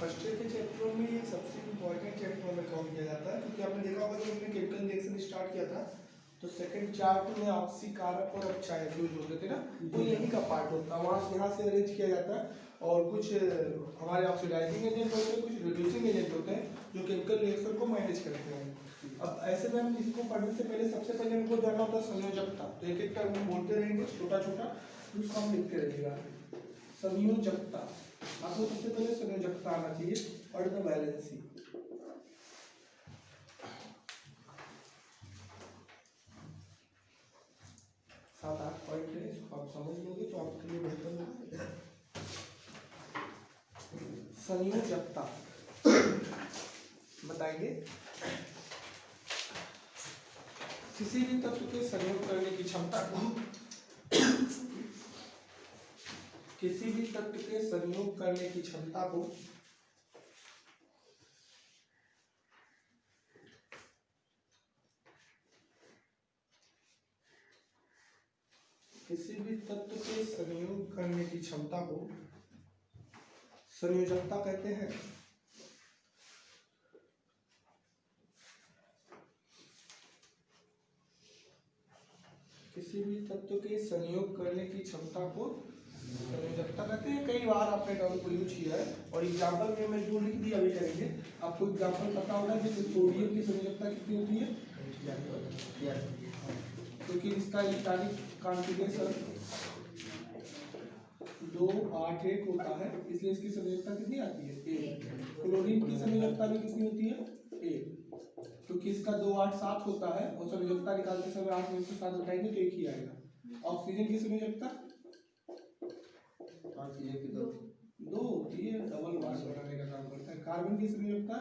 First year के चैप्टरों में ये सबसे इम्पोर्टेंट चैप्टर में काउंट किया जाता है, क्योंकि आपने देखा होगा जब हमने केमिकल रिएक्शन स्टार्ट किया था तो सेकंड चार्ट में आपसी कारक और अपचायक यूज होते थे ना, वो यही का पार्ट होता है। वहाँ यहाँ से अरेंज किया जाता है और कुछ हमारे ऑक्सीडाइजिंग एजेंट होते हैं, कुछ रिड्यूसिंग एजेंट होते हैं जो केमिकल रिएक्शन को मैनेज करते हैं। अब ऐसे में हम इसको पढ़ने से पहले सबसे पहले हमको जानना होता है संयोजकता। तो एक एक टर्म हम बोलते रहेंगे छोटा छोटा, उसको हम लिखते रहिएगा। संयोजकता, आपको सबसे पहले संयोजकता आना चाहिए और द वैलेंसी। सात आठ पॉइंट है, इसको आप समझ लोगे तो आपके लिए बेहतर होगा। संयोजकता बताएंगे किसी भी तत्व के संयोग करने की क्षमता को, किसी भी तत्व के संयोग करने की क्षमता को किसी भी तत्व के संयोग करने की क्षमता को संयोजकता कहते हैं। किसी भी तत्व के संयोग करने की क्षमता को संयोजकता कहते हैं। कई बार आपने टर्म को यूज किया है और एग्जाम्पल में मैं जो लिख दिया अभी करेंगे। आपको एग्जाम्पल पता होगा जैसे सोडियम की संयोजकता कितनी होती है, क्योंकि इसका इलेक्ट्रॉनिक कॉन्फ़िगरेशन 2 8 1 होता है, इसलिए इसकी संयोजकता कितनी आती है, 1। क्लोरीन की संयोजकता भी कितनी होती है, 1, क्योंकि इसका 2 8 7 होता है और संयोजकता निकालते समय 8 में से 7 घटाएंगे तो 1 ही आएगा। ऑक्सीजन की संयोजकता ऑक्सीजन की 2 होती है, डबल बॉन्ड बनाने का काम करता है। कार्बन की संयोजकता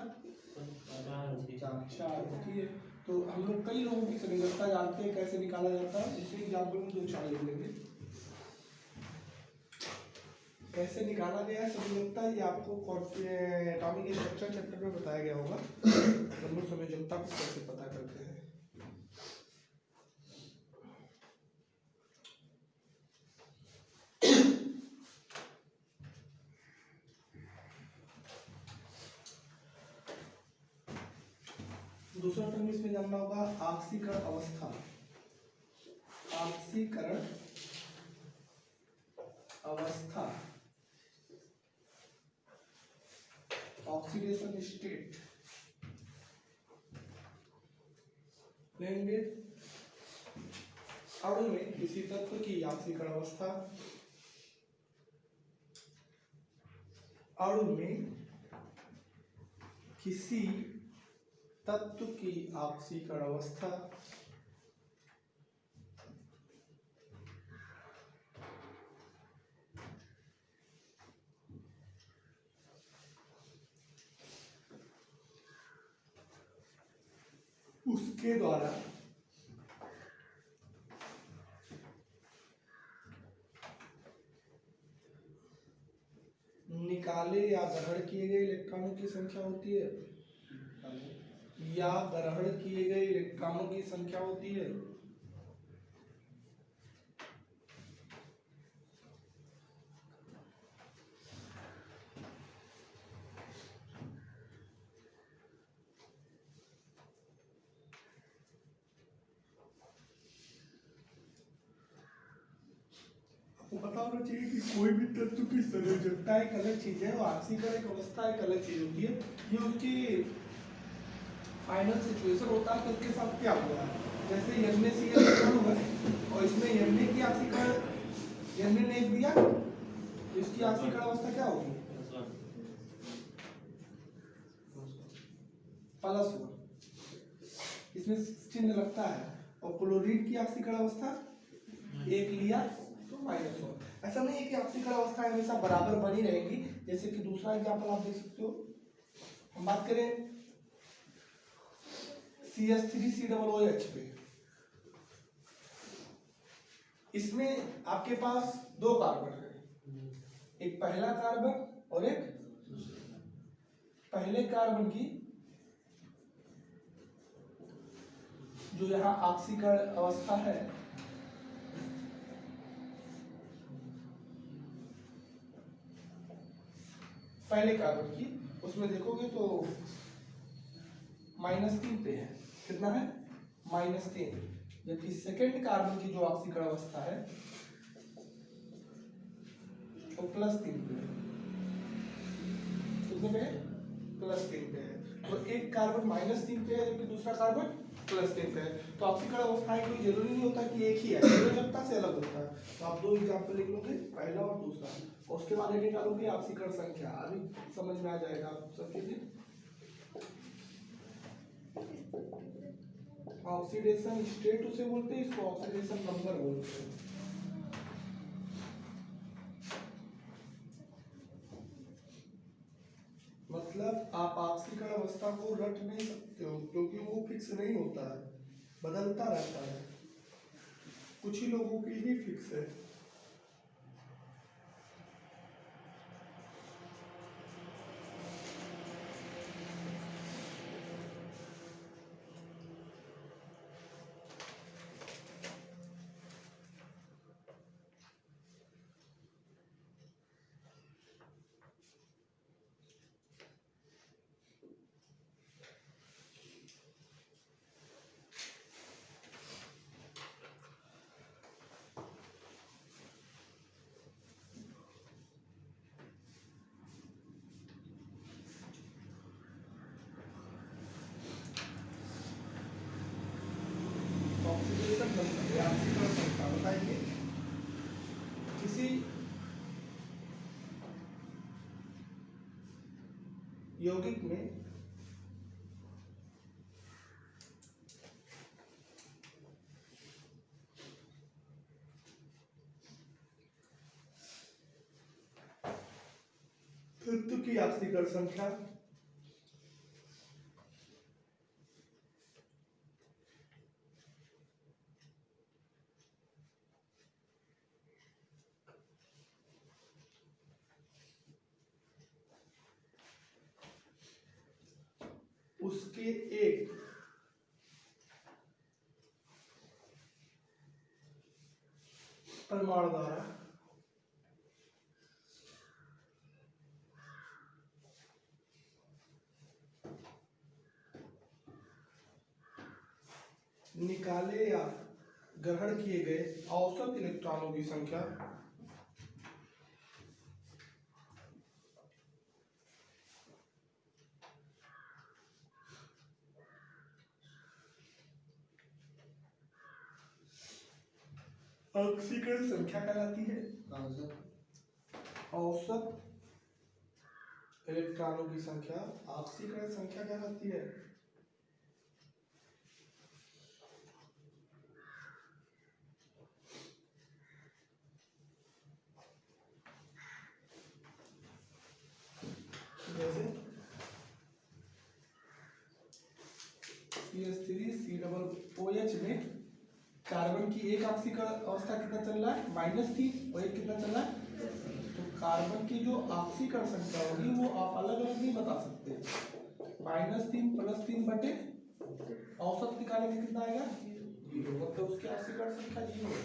4 होती है। तो हम लोग कई लोगों की संयोजकता जानते हैं कैसे निकाला जाता है, इसी एग्जाम्पल में 2 4 लिख लेंगे। कैसे निकाला गया है संयोजकता, ये आपको एटॉमिक स्ट्रक्चर चैप्टर में बताया गया होगा। हम लोग संयोजकता को कैसे पता करते हैं। दूसरा टर्म इसमें जानना होगा ऑक्सीकरण अवस्था। ऑक्सीकरण अवस्था, ऑक्सीडेशन स्टेट लेंगे। अणु में किसी तत्व की ऑक्सीकरण अवस्था, अणु में किसी तत्व की ऑक्सीकरण अवस्था उसके द्वारा निकाले या ग्रहण किए गए इलेक्ट्रॉनों की संख्या होती है, या ग्रहण किए गए इलेक्ट्रॉनों की संख्या होती है। पता होना चाहिए कि कोई भी तत्व की संयोजकता एक अलग चीज है और ऑक्सीकरण एक अवस्था एक अलग चीज होती है। ये उसकी फाइनल सिचुएशन होता है कि उसके साथ क्या हुआ है। जैसे NaCl हुआ और इसमें Na की ऑक्सीकरण Na ने एक दिया, इसकी ऑक्सीकरण अवस्था क्या होगी, +1, इसमें चिन्ह लगता है। और क्लोरीन की ऑक्सीकरण अवस्था 1 लिया तो -1। ऐसा नहीं है कि ऑक्सीकरण अवस्था हमेशा बराबर बनी रहेगी। जैसे कि दूसरा एग्जांपल आप देख सकते हो, हम बात करें CH3COOH पे, इसमें आपके पास 2 कार्बन है, एक पहला कार्बन और एक पहले कार्बन की जो यहाँ ऑक्सीकरण अवस्था है पहले कार्बन की उसमें देखोगे तो -3 पे है। कितना है? -3। जबकि सेकेंड कार्बन की जो ऑक्सीकरण अवस्था है वो +3 पे है। कितने पे है? +3 पे है। तो एक कार्बन -3 पे है जबकि दूसरा कार्बन +3 पे है। तो ऑक्सीकरण अवस्थाएं कोई जरूरी नहीं होता कि एक ही है, संयोजकता से अलग होता है। तो आप 2 एग्जाम्पल लिख लोगे, पहला और दूसरा, और उसके बाद ये निकालोगे ऑक्सीकरण संख्या। अभी समझ में आ जाएगा आप सब चीजें। ऑक्सीडेशन स्टेट उसे बोलते हैं, इसको ऑक्सीडेशन नंबर बोलते हैं। मतलब आप ऑक्सीकरण अवस्था को रट नहीं सकते हो क्योंकि वो फिक्स नहीं होता है, बदलता रहता है। कुछ ही लोगों के लिए फिक्स है। ऑक्सीडेशन नंबर या ऑक्सीकरण संख्या बताइए। किसी यौगिक में तत्व की ऑक्सीकरण संख्या उसके एक परमाणु द्वारा निकाले या ग्रहण किए गए औसत इलेक्ट्रॉनों की संख्या ऑक्सीकरण संख्या कहलाती है। औसत इलेक्ट्रॉनों की संख्या ऑक्सीकरण संख्या कहलाती है। जैसे CH3COOH में कार्बन की एक ऑक्सीकरण अवस्था कितना चल रहा है? -3 और एक कितना चल रहा है? तो कार्बन की जो ऑक्सीकरण संख्या होगी वो आप अलग अलग नहीं बता सकते। -3 + 3 बटे औसत निकालेंगे कितना आएगा? 0। मतलब उसकी ऑक्सीकरण संख्या 0 है।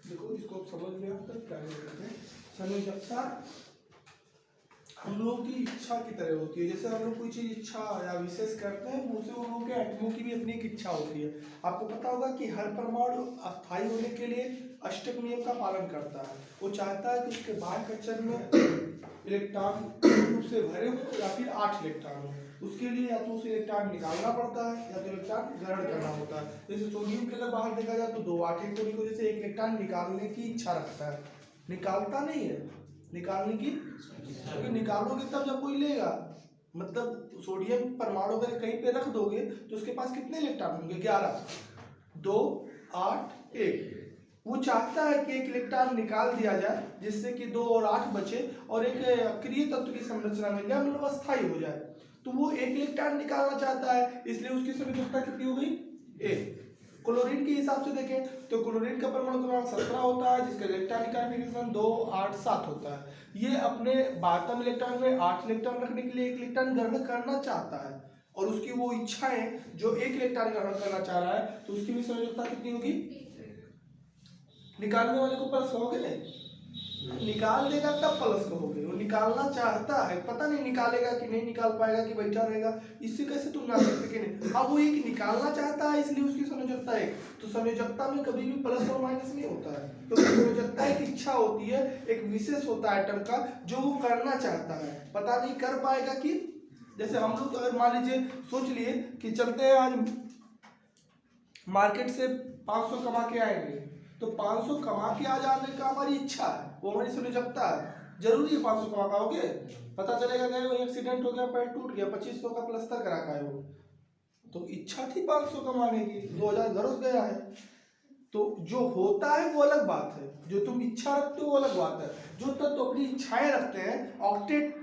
देखो इसको समझ में आता है क्या कहते हैं। संयोजकता हम लोगों की इच्छा की तरह होती है। जैसे हम लोग कोई चीज इच्छा या विशेष करते हैं, उसे उन लोगों के एटमों की भी अपनी एक इच्छा होती है। आपको पता होगा कि हर परमाणु अस्थायी होने के लिए अष्टक नियम का पालन करता है। वो चाहता है कि उसके बाह्य कक्षक में इलेक्ट्रॉन रूप से भरे हो या फिर 8 इलेक्ट्रॉन हो। उसके लिए या तो उसे इलेक्ट्रॉन निकालना पड़ता है या तो इलेक्ट्रॉन ग्रहण करना होता है। जैसे सोडियम के अगर बाहर देखा जाए तो 2 8 इलेक्ट्रॉन को जैसे एक इलेक्ट्रॉन निकालने की इच्छा रखता है, निकालता नहीं है, निकालने की, क्योंकि निकालोगे तब जब कोई लेगा। मतलब सोडियम परमाणु अगर कहीं पे रख दोगे तो उसके पास कितने इलेक्ट्रॉन होंगे? 11, 2, 8, 1। वो चाहता है कि एक इलेक्ट्रॉन निकाल दिया जाए जिससे कि 2 और 8 बचे और एक अक्रिय तत्व की संरचना मिल जाए, मतलब अस्थायी हो जाए। तो वो एक इलेक्ट्रॉन निकालना चाहता है, इसलिए उसकी संयोजकता कितनी हो गई? एक। क्लोरीन के हिसाब से देखें तो क्लोरीन का परमाणु क्रमांक 17 होता है, जिसका इलेक्ट्रॉनिक कॉन्फ़िगरेशन 2 8 7 होता है। ये अपने 12वें इलेक्ट्रॉन में 8 इलेक्ट्रॉन रखने के लिए एक इलेक्ट्रॉन ग्रहण करना चाहता है, और उसकी वो इच्छा है जो एक इलेक्ट्रॉन ग्रहण करना चाह रहा है, तो उसकी भी संयोजकता कितनी होगी? निकालने वाले को प्लस कहोगे नहीं, निकाल देगा तब प्लस कहोगे। वो निकालना चाहता है, पता नहीं निकालेगा कि नहीं निकाल पाएगा कि बैठा रहेगा, इससे कैसे तुम ना सकते कि नहीं। अब वो एक निकालना चाहता है इसलिए उसकी संयोजकता एक। तो संयोजकता में कभी भी प्लस और माइनस नहीं होता है, तो संयोजकता एक इच्छा होती है, एक विशेष होता है एटम का जो वो करना चाहता है, पता नहीं कर पाएगा कि। जैसे हम लोग अगर मान लीजिए सोच लिए कि चलते हैं आज मार्केट से 500 कमा के आएंगे, तो 500 कमा के आ जाने का हमारी इच्छा है, वो हमारी संयोजकता है। जरूरी है 500 कमा पाओगे? पता चलेगा गए वो एक्सीडेंट हो गया, पैर टूट गया, 2500 का प्लस्तर करा का है वो, तो इच्छा थी 500 कमाने की, 2000 घरों गया है। तो जो होता है वो अलग बात है, जो तुम इच्छा रखते हो वो अलग बात है। जो तत्व अपनी इच्छाएं रखते हैं ऑक्टेट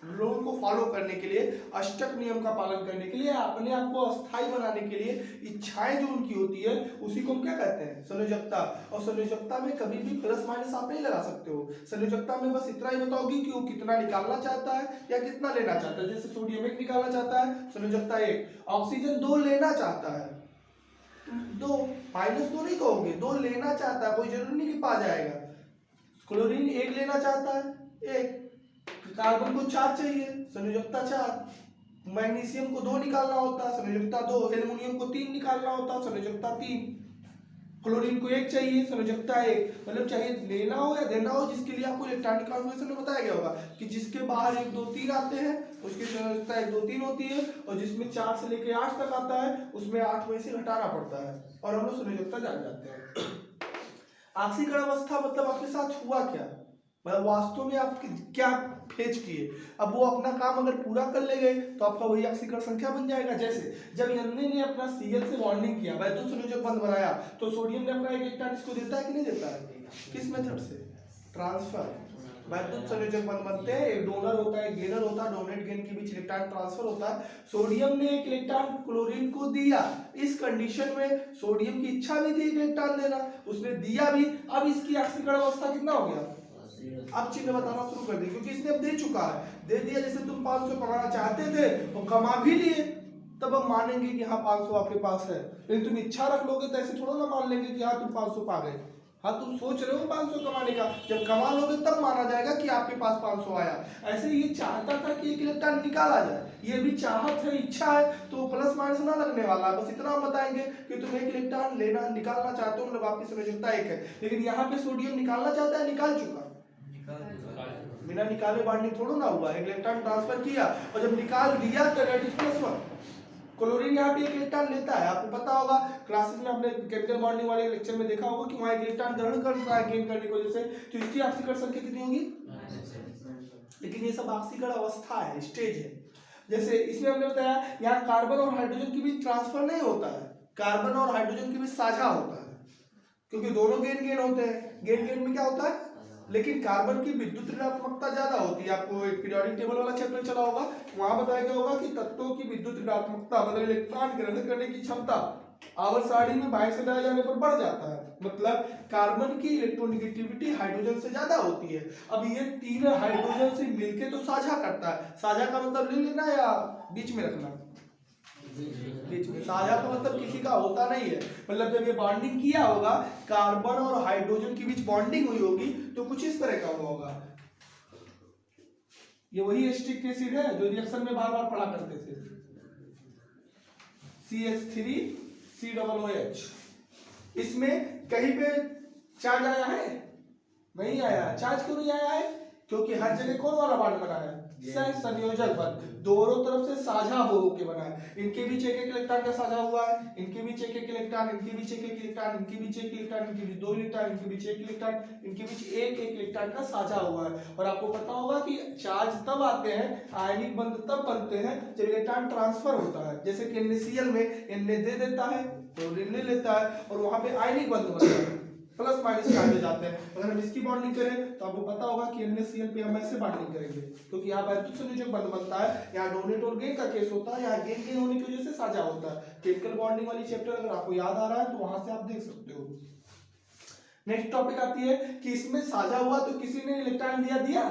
लोगों को फॉलो करने के लिए, अष्टक नियम का पालन करने के लिए, अपने आप को अस्थायी बनाने के लिए इच्छाएं जो उनकी होती है, उसी को हम क्या कहते हैं? संयोजकता। और संयोजकता में कभी भी प्लस माइनस आप नहीं लगा सकते हो। संयोजकता में बस इतना ही बताओगी कि वो कितना निकालना चाहता है या कितना लेना चाहता है। जैसे सोडियम 1 निकालना चाहता है, संयोजकता 1। ऑक्सीजन 2 लेना चाहता है, 2 -2 नहीं कहोगे, 2 लेना चाहता है, कोई जरूरी नहीं कि पा जाएगा। क्लोरीन 1 लेना चाहता है, 1। कार्बन को 4 चाहिए, संयोजकता 4। मैग्नीशियम को 2 निकालना होता है, संयोजकता 2। एल्युमिनियम को 3 निकालना होता है, संयोजकता 3। क्लोरीन को 1 चाहिए, संयोजकता 1। मतलब चाहे लेना हो या देना हो, जिसके लिए आपको इलेक्ट्रॉनिक कॉन्फ़िगरेशन में बताया गया होगा कि जिसके बाहर 1 2 3 आते हैं उसकी संयोजकता 1 2 3 होती है, और जिसमें 4 से लेकर 8 तक आता है उसमें 8 में से घटाना पड़ता है, और हम लोग संयोजकता जान जाते हैं। ऑक्सीकरण अवस्था मतलब आपके साथ हुआ क्या, मतलब वास्तव में आप क्या फेच किए। अब वो अपना काम अगर पूरा कर ले गए तो आपका वही ऑक्सीकरण संख्या बन जाएगा। जैसे जब N ने अपना Cl से बॉन्डिंग किया, वैद्युत संयोजक बंध बनाया, तो सोडियम ने अपना एक इलेक्ट्रॉन इसको देता है कि नहीं देता है? किस मेथड से? ट्रांसफर। वैद्युत संयोजक बंध बनते हैं, एक डोनर होता है, एक गेनर होता है, डोनेट गेन के बीच इलेक्ट्रॉन ट्रांसफर होता है। सोडियम ने एक इलेक्ट्रॉन क्लोरीन को दिया, इस कंडीशन में सोडियम की इच्छा भी थी इलेक्ट्रॉन देना, उसने दिया भी। अब इसकी ऑक्सीकरण अवस्था कितना हो गया? अब चिन्ह बताना शुरू कर दिया, क्योंकि इसने अब दे चुका है, दे दिया। जैसे तुम 500 कमाना चाहते थे और कमा भी लिए, तब हम मानेंगे कि हाँ 500 आपके पास है। लेकिन तुम इच्छा रख लोगे तो ऐसे थोड़ा ना मान लेंगे कि हाँ तुम 500 पा गए। हाँ तुम सोच रहे हो 500 कमाने का, जब कमा लोगे तब माना जाएगा कि आपके पास 500 आया। ऐसे ये चाहता था कि एक इलेक्ट्रॉन निकाला जाए, ये भी चाहत है, इच्छा है, तो प्लस माइनस ना लगने वाला। बस इतना हम बताएंगे कि तुम एक इलेक्ट्रॉन लेना निकालना चाहते हो, मतलब आपकी संयोजकता 1 है। लेकिन यहाँ पे सोडियम निकालना चाहता है, निकाल चुका, बिना निकाले बॉन्डिंग थोड़ा ना हुआ, एक इलेक्ट्रॉन ट्रांसफर किया, और जब निकाल दिया तो दैट इज +1। क्लोरीन यहाँ पे एक इलेक्ट्रॉन लेता है, आपको पता होगा क्लासेस में आपने केमिकल बॉन्डिंग वाले लेक्चर में देखा होगा कि वहाँ एक इलेक्ट्रॉन ग्रहण करता है गेन करने की वजह से, तो इसकी ऑक्सीकरण संख्या कितनी होगी? लेकिन ये सब ऑक्सीकरण अवस्था है, स्टेज है। जैसे इसमें हमने बताया यहाँ कार्बन और हाइड्रोजन के बीच ट्रांसफर नहीं होता है, कार्बन और हाइड्रोजन के बीच साझा होता है, क्योंकि दोनों गेन गेन होते हैं। गेन गेन में क्या होता है? लेकिन कार्बन की विद्युत ऋणात्मकता ज्यादा होती है। आपको एक पीरियोडिक टेबल वाला चैप्टर चला होगा, वहां बताया गया होगा कि तत्वों की विद्युत ऋणात्मकता मतलब इलेक्ट्रॉन ग्रहण करने की क्षमता आवर्त सारणी में बाएं से दाएं जाने पर बढ़ जाता है। मतलब कार्बन की इलेक्ट्रोनेगेटिविटी हाइड्रोजन से ज्यादा होती है। अब ये तीन हाइड्रोजन से मिलके तो साझा करता है, साझा का मतलब ले लेना या बीच में रखना? बीच में। साझा का मतलब किसी का होता नहीं है, मतलब जब ये बॉन्डिंग किया होगा, कार्बन और हाइड्रोजन के बीच बॉन्डिंग हुई होगी, तो कुछ इस तरह का हुआ होगा। ये वही एसिटिक एसिड है जो रिएक्शन में बार बार पढ़ा करते थे, CH3COOH। इसमें कहीं पे चार्ज आया है? नहीं आया। चार्ज क्यों नहीं आया है? क्योंकि हर जगह कौन वाला बॉन्ड बना है? संयोजक बंध, दोनों तरफ से साझा हो के बना है। इनके बीच एक एक इलेक्ट्रॉन का साझा हुआ है, इनके बीच एक एक इलेक्ट्रॉन, इनके बीच एक एक इलेक्ट्रॉन, इनके बीच एक इलेक्ट्रॉन, इनके बीच 2 इलेक्ट्रॉन, इनके बीच 1 इलेक्ट्रॉन, इनके बीच एक एक इलेक्ट्रॉन का साझा हुआ है। और आपको पता होगा कि चार्ज तब आते हैं, आयनिक बंध तब बनते हैं जब इलेक्ट्रॉन ट्रांसफर होता है। जैसे कि NaCl में Na दे देता है तो Na लेता है, और वहां पे आयनिक बंध बनता है। प्लस माइनस चार्ज हो जाते हैं। अगर हम इसकी बॉन्डिंग करें तो आपको पता होगा कि NaCl पे हम ऐसे बॉन्डिंग करेंगे, क्योंकि यहाँ पर संयोजक बंध बनता है, यहाँ डोनेट और गेन का केस होता है, यहाँ गेन गेन होने की वजह से साझा होता है। केमिकल बॉन्डिंग वाली चैप्टर अगर आपको याद आ रहा है तो वहां से आप देख सकते हो। नेक्स्ट टॉपिक आती है कि इसमें साझा हुआ तो किसी ने इलेक्ट्रॉन दिया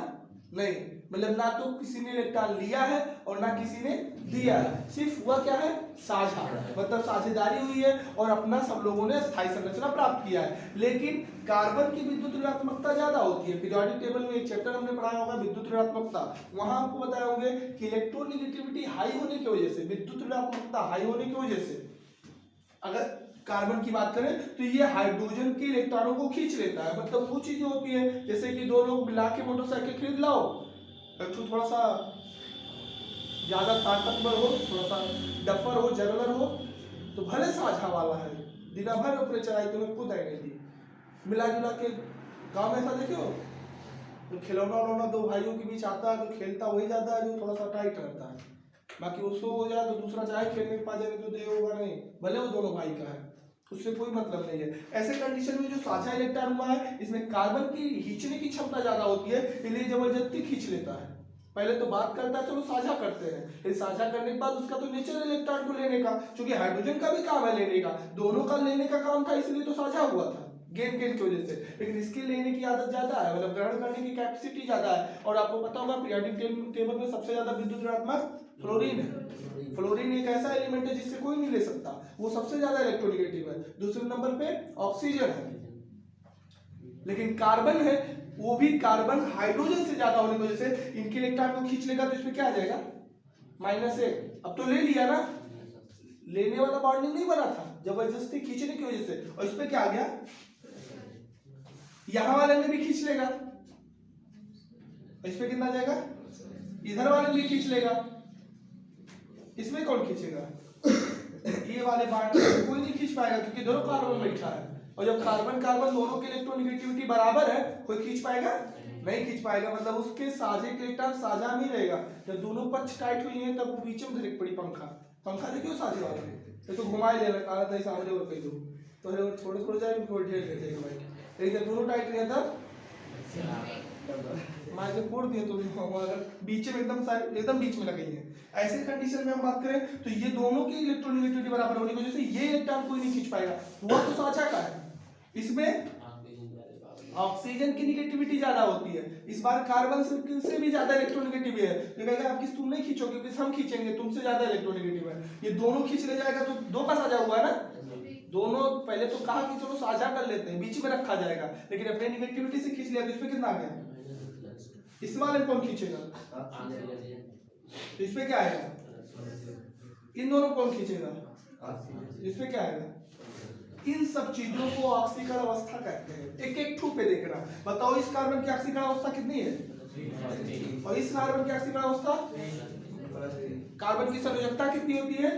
नहीं, मतलब ना तो किसी ने इलेक्ट्रॉन लिया है और ना किसी ने दिया है, सिर्फ हुआ क्या है, साझा, मतलब साझेदारी हुई है और अपना सब लोगों ने स्थायी संरचना प्राप्त किया है। लेकिन कार्बन की विद्युत ऋणात्मकता ज्यादा होती है। पीरियोडिक टेबल में एक चैप्टर हमने पढ़ाया होगा विद्युत ऋणात्मकता, वहां आपको बताए होंगे कि इलेक्ट्रोनेगेटिविटी हाई होने की वजह से, विद्युत ऋणात्मकता हाई होने की वजह से, अगर कार्बन की बात करें तो ये हाइड्रोजन के इलेक्ट्रॉनों को खींच लेता है। मतलब वो चीजें होती है जैसे कि दो लोग मिला के मोटरसाइकिल खरीद लाओ, थोड़ा सा ज्यादा ताकतवर हो, थोड़ा सा डफर हो, जरलर हो, तो भले साझा वाला है, दिन भर ऊपर चढ़ाई तुम्हें खुद आएगी दी, मिला जुला के गाँव में ऐसा देखो तो खिलौना उलौना दो भाइयों के बीच आता है तो खेलता वही जाता है जो थोड़ा सा टाइट रहता है, बाकी उसको हो जाए तो दूसरा चाहे खेलने के पास जाने तो दे होगा नहीं, भले वो दोनों भाई का है, उससे कोई मतलब नहीं है। ऐसे कंडीशन में जो साझा इलेक्ट्रॉन हुआ है इसमें कार्बन की खींचने की क्षमता ज्यादा होती है, इसलिए जबरदस्ती खींच लेता है। पहले तो बात करता है चलो साझा करते हैं, फिर साझा करने के बाद उसका तो नेचर इलेक्ट्रॉन को लेने का, क्योंकि हाइड्रोजन का भी काम है लेने का, दोनों का लेने का काम था इसलिए तो साझा हुआ था गेन गेन की वजह से। लेकिन इसकी लेने की आदत ज्यादा है, मतलब ग्रहण करने की कैपेसिटी ज्यादा है। और आपको पता होगा पीरियोडिक टेबल में सबसे ज्यादा विद्युत ऋणात्मक फ्लोरीन है। फ्लोरीन एक ऐसा एलिमेंट है जिससे कोई नहीं ले सकता, वो सबसे ज्यादा इलेक्ट्रोनेगेटिव है। दूसरे नंबर पे ऑक्सीजन है, लेकिन कार्बन है, वो भी कार्बन हाइड्रोजन से ज्यादा होने की वजह से इनके इलेक्ट्रॉन को खींच लेगा, तो इसमें क्या आ जाएगा -1। अब तो ले लिया ना, लेने वाला बॉन्डिंग नहीं बना था, जबरदस्ती खींचने की वजह से, और इसमें क्या आ गया, यहां वाले में भी खींच लेगा, इसमें कितना जाएगा, इधर वाले भी खींच लेगा, इसमें कौन खींचेगा, ये वाले बांट कोई नहीं खींच पाएगा क्योंकि दोनों कार्बन बैठा है, और जब कार्बन कार्बन दोनों की इलेक्ट्रोनेगेटिविटी बराबर है, कोई खींच पाएगा नहीं खींच पाएगा, मतलब उसके साझे के इलेक्ट्रॉन साझा में रहेगा। जब दोनों पक्ष टाइट हुई हैं तब वो बीच में धड़क पड़ी, पंखा देखियो साझे वाला, ये तो घुमाए ले रहा था सामने और कहीं दो तो थोड़े थोड़े जाए उनको ढेर ले जाएगा भाई, लेकिन जब दोनों टाइट नहीं तब मार फोड़ दिए तो बीच में एकदम बीच में लगे हैं। ऐसे कंडीशन में हम बात करें तो ये दोनों की इलेक्ट्रोनेगेटिविटी बराबर होने की वजह से ये इलेक्ट्रॉन कोई नहीं खींच पाएगा, वो तो साझा का है। इसमें ऑक्सीजन की निगेटिविटी ज्यादा होती है, इस बार कार्बन से भी ज्यादा इलेक्ट्रोनेगेटिव है, तो कहेगा आप किस तुम नहीं खींचोगे, किस हम खींचेंगे, तुमसे ज्यादा इलेक्ट्रोनेगेटिव है, ये दोनों खींच ले जाएगा तो दो का साझा हुआ है ना। दोनों पहले तो कहा कि चलो साझा कर लेते हैं, बीच में रखा जाएगा, लेकिन अपने निगेटिविटी से खींच लिया तो इसमें कितना आ गया, इस वाले कौन खींचेगा, तो इसमें क्या आएगा, इन दोनों कौन खींचेगा, इसमें क्या आएगा। इन सब चीजों को ऑक्सीकरण अवस्था कहते हैं। एक एक ठू पे देखना, बताओ इस कार्बन की ऑक्सीकरण अवस्था कितनी है और इस कार्बन की ऑक्सीकरण अवस्था, कार्बन की संयोजकता कितनी होती है,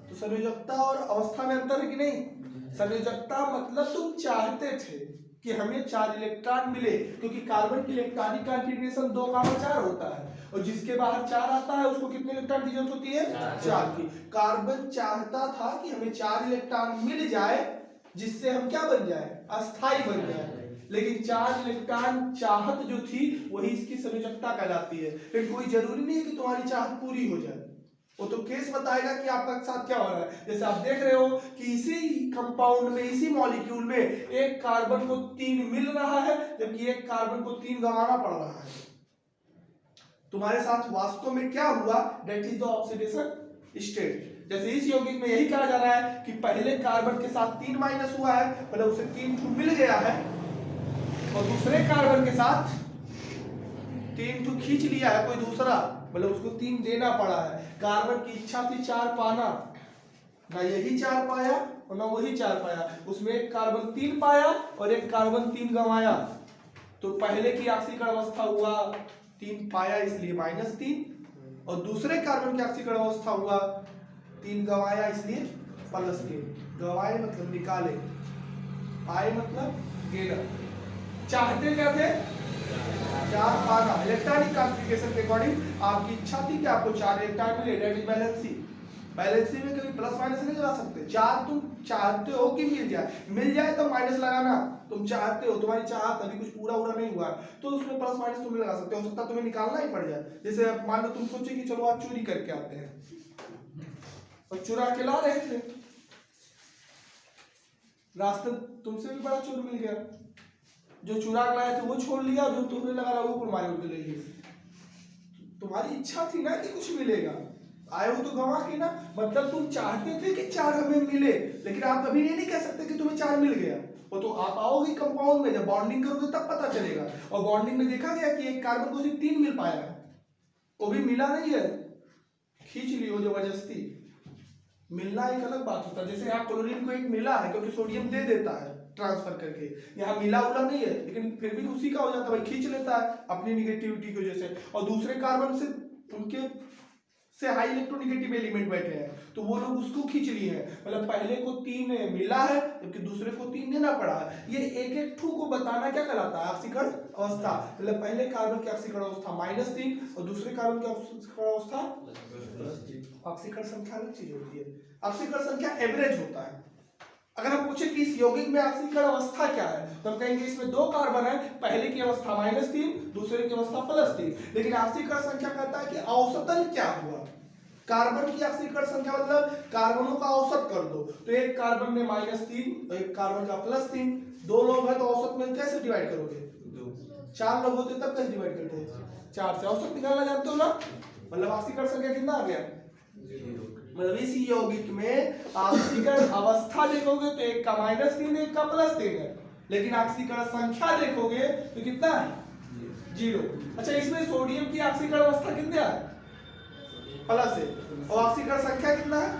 तो संयोजकता और अवस्था में अंतर है कि नहीं। संयोजकता मतलब तुम चाहते थे कि हमें 4 इलेक्ट्रॉन मिले, क्योंकि कार्बन की इलेक्ट्रॉनिक कॉन्फ़िगरेशन 2,4 होता है और जिसके बाहर 4 आता है उसको कितने इलेक्ट्रॉन की जरूरत होती है, 4 की। कार्बन चाहता था कि हमें 4 इलेक्ट्रॉन मिल जाए जिससे हम क्या बन जाए, अस्थाई बन जाए, लेकिन 4 इलेक्ट्रॉन चाहत जो थी वही इसकी संयोजकता कहलाती है। लेकिन कोई जरूरी नहीं है कि तुम्हारी चाहत पूरी हो जाए, वो तो केस बताएगा कि आपका साथ क्या हो रहा है। जैसे आप देख रहे हो कि इसी कंपाउंड में, इसी मॉलिक्यूल में एक कार्बन को 3 मिल रहा है जबकि एक कार्बन को 3 गंवाना पड़ रहा है। तुम्हारे साथ वास्तव में क्या हुआ, that is the oxidation state. जैसे इस यौगिक में यही कहा जा रहा है कि पहले कार्बन के साथ 3 माइनस हुआ है, मतलब उसे 3 मिल गया है, और दूसरे कार्बन के साथ 3 खींच लिया है कोई दूसरा, मतलब उसको 3 देना पड़ा है। कार्बन की इच्छा थी 4 पाना, ना यही 4 पाया और ना वही 4 पाया, उसमें एक कार्बन 3 पाया और एक कार्बन 3 गंवाया, तो पहले की ऑक्सीकरण अवस्था हुआ 3 पाया इसलिए -3, और दूसरे कार्बन की ऑक्सीकरण अवस्था हुआ 3 गंवाया इसलिए +3। गंवाए मतलब निकाले, पाए मतलब गेनर। चाहते क्या थे, 4 पाना। इलेक्ट्रॉनिक कॉन्फ़िगरेशन के अकॉर्डिंग आपकी इच्छा थी कि आपको 4 इलेक्ट्रॉन मिले, दैट इज वैलेंसी। बैलेंस में कभी प्लस माइनस नहीं लगा सकते। चार तुम चाहते हो कि मिल जाए तो माइनस लगाना, तुम चाहते हो, तुम्हारी चाहत अभी कुछ पूरा नहीं हुआ तो उसमें प्लस माइनस तुम लगा सकते हो सकता तुम्हें निकालना ही पड़ जाए। जैसे मान लो तुम सोचे कि चलो आज चोरी करके आते हैं और चुरा के ला रहे थे, रास्ते तुमसे भी बड़ा चोर मिल गया, जो चुरा के लाए थे वो छोड़ लिया, जो तुमने लगा रहा वो मारे उठ ले लिए। तुम्हारी इच्छा थी ना कि कुछ मिलेगा, आए हो तो गवा के ना, मतलब तुम चाहते थे कि चार हमें मिले, लेकिन आप अभी ये नहीं कह सकते कि तुम्हें चार मिल गया। वो तो आप आओगे कंपाउंड में, जब बॉन्डिंग करोगे तब पता चलेगा। और बॉन्डिंग में देखा गया कि एक कार्बन को सिर्फ 3 मिल पाया है, वो भी मिला नहीं है, खींच लियो जबरदस्ती। मिलना एक अलग बात होता है। जैसे यहाँ क्लोरीन को एक मिला है क्योंकि सोडियम दे देता है ट्रांसफर करके, यहाँ मिला उला नहीं है लेकिन फिर भी उसी का हो जाता है, भाई खींच लेता है अपनी निगेटिविटी की वजह से। और दूसरे कार्बन से उनके से हाई इलेक्ट्रोनिगेटिव एलिमेंट बैठे हैं तो वो लोग उसको खींच लिए हैं, मतलब पहले को 3 मिला है जबकि दूसरे को 3 देना पड़ा है। ये एक एक ठू को बताना क्या कहलाता है, ऑक्सीकरण अवस्था। मतलब पहले कार्बन की ऑक्सीकरण अवस्था -3 और दूसरे कार्बन की ऑक्सीकरण अवस्था ऑक्सीकरण संख्या अलग चीज होती है। ऑक्सीकरण संख्या एवरेज होता है। अगर हम पूछे कि इस यौगिक में ऑक्सीकरण अवस्था क्या है तो हम कहेंगे इसमें 2 कार्बन है, पहले की अवस्था -3, दूसरे की अवस्था +3। लेकिन ऑक्सीकरण संख्या कहता है कि औसतन क्या हुआ। कार्बन की ऑक्सीकरण संख्या मतलब कार्बनों का औसत कर दो, तो एक कार्बन में -3 और एक कार्बन का +3, 2 लोग हैं तो औसत में कैसे डिवाइड करोगे, 4 लोग होते तब कैसे डिवाइड करते, 4 से औसत निकालना जानते हो ना। मतलब ऑक्सीकरण संख्या कितना आ गया, मतलब इस यौगिक में ऑक्सीकरण अवस्था देखोगे तो एक का -3 एक का +3 है, लेकिन ऑक्सीकरण संख्या देखोगे तो कितना है, 0। अच्छा, इसमें सोडियम की ऑक्सीकरण अवस्था कितना है, प्लस है, और ऑक्सीकरण संख्या कितना है,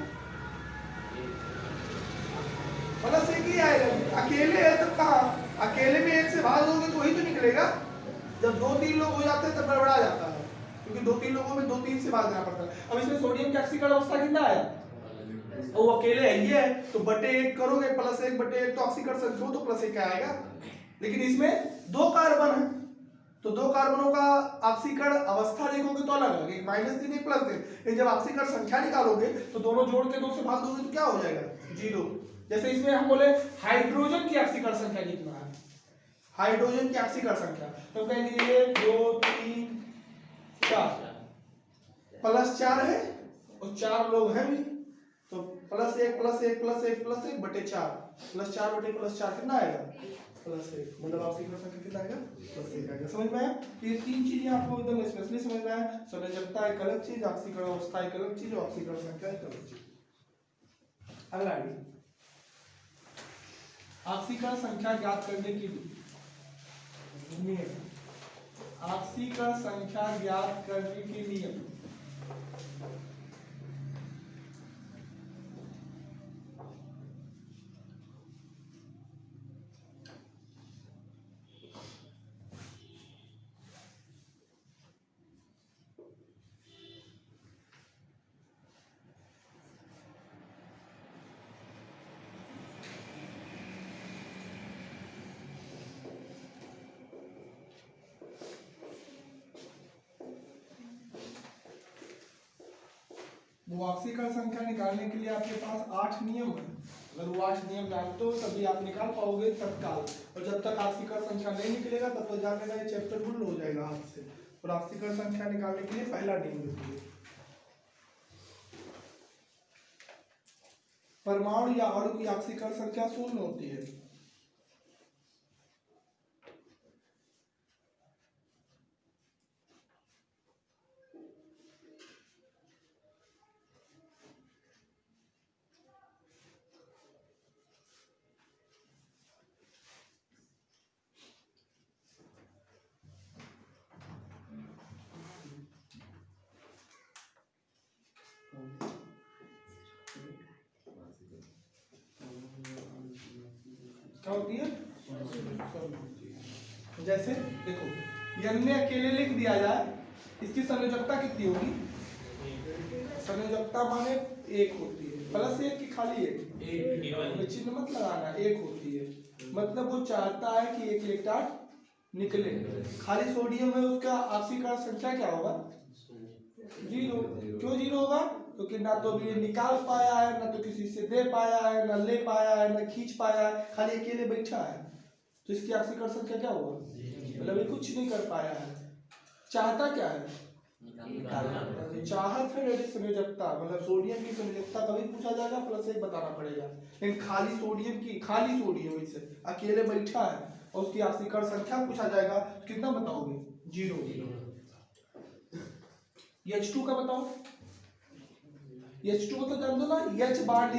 प्लस 1 ही आएगा। अकेले है तब कहाँ, अकेले में 1 से भाग दोगे तो वही तो निकलेगा। जब 2-3 लोग हो जाते हैं तब गड़बड़ा जाता है, क्योंकि 2-3 लोगों में 2-3 से भाग देना पड़ता है। अब इसमें सोडियम की ऑक्सीकरण अवस्था कितना है, वो अकेले है ये है तो /1 करोगे, +1/1 तो ऑक्सीकरण संख्या तो +1 आएगा। लेकिन इसमें 2 कार्बन है तो 2 कार्बनों का ऑक्सीकरण अवस्था देखोगे तो अलग अलग, एक -3 एक +3। लेकिन जब ऑक्सीकरण संख्या निकालोगे तो दोनों जोड़ के 2 से भाग दोगे तो क्या हो जाएगा, 0। जैसे इसमें हम बोले हाइड्रोजन की ऑक्सीकरण संख्या कितना है, हाइड्रोजन की ऑक्सीकरण संख्या तो कहेंगे 1 2 3 4 +4 है और 4 लोग हैं भी तो +1 +1 +1 +1/4 +4/+4 कितना आएगा, +1। मतलब ऑक्सीकरण संख्या कितना आएगा, +1 आएगा। समझ में आया। ये 3 चीजें आपको एकदम स्पेशली समझना है। संयोजकता एक अलग चीज, ऑक्सीकरण अवस्था एक अलग चीज, ऑक्सीकरण संख्या एक अलग चीज। अगला ऑक्सीकरण संख्या ज्ञात करने की नियम, ऑक्सीकरण संख्या ज्ञात करने के नियम। वो ऑक्सीकरण संख्या निकालने के लिए आपके पास 8 नियम है। अगर वो 8 नियम जानते हो तभी आप निकाल पाओगे तत्काल, और जब तक ऑक्सीकरण संख्या नहीं निकलेगा तब तक जान लेना ये चैप्टर भूल हो जाएगा हाथ से। और ऑक्सीकरण संख्या निकालने के लिए पहला नियम देखिए, परमाणु या अणु की ऑक्सीकरण संख्या 0 होती है। क्या होती है, जैसे देखो n में अकेले लिख दिया जाए, इसकी संयोजकता कितनी होगी, संयोजकता माने 1 होती है, +1 की खाली 1 चिन्ह मत लगाना, 1 होती है। मतलब वो चाहता है कि 1 इलेक्ट्रॉन निकले। खाली सोडियम में उसका ऑक्सीकरण संख्या क्या होगा, 0। क्यों 0 होगा, क्योंकि ना तो ये निकाल पाया है, ना तो किसी से दे पाया है, ना ले पाया है, ना खींच पाया है, खाली अकेले बैठा है। तो इसकी आक्सीकरण संख्या क्या हुआ? मतलब ये कुछ नहीं कर पाया है। चाहता क्या है? चाहत है संयोजकता, मतलब सोडियम की संयोजकता कभी पूछा जाएगा +1 बताना पड़ेगा। लेकिन खाली सोडियम इसे अकेले बैठा है और उसकी आक्सीकरण संख्या पूछा जाएगा, कितना बताओगे? 0। H2 का बताओ। H2 तो जान दो ना, H बांड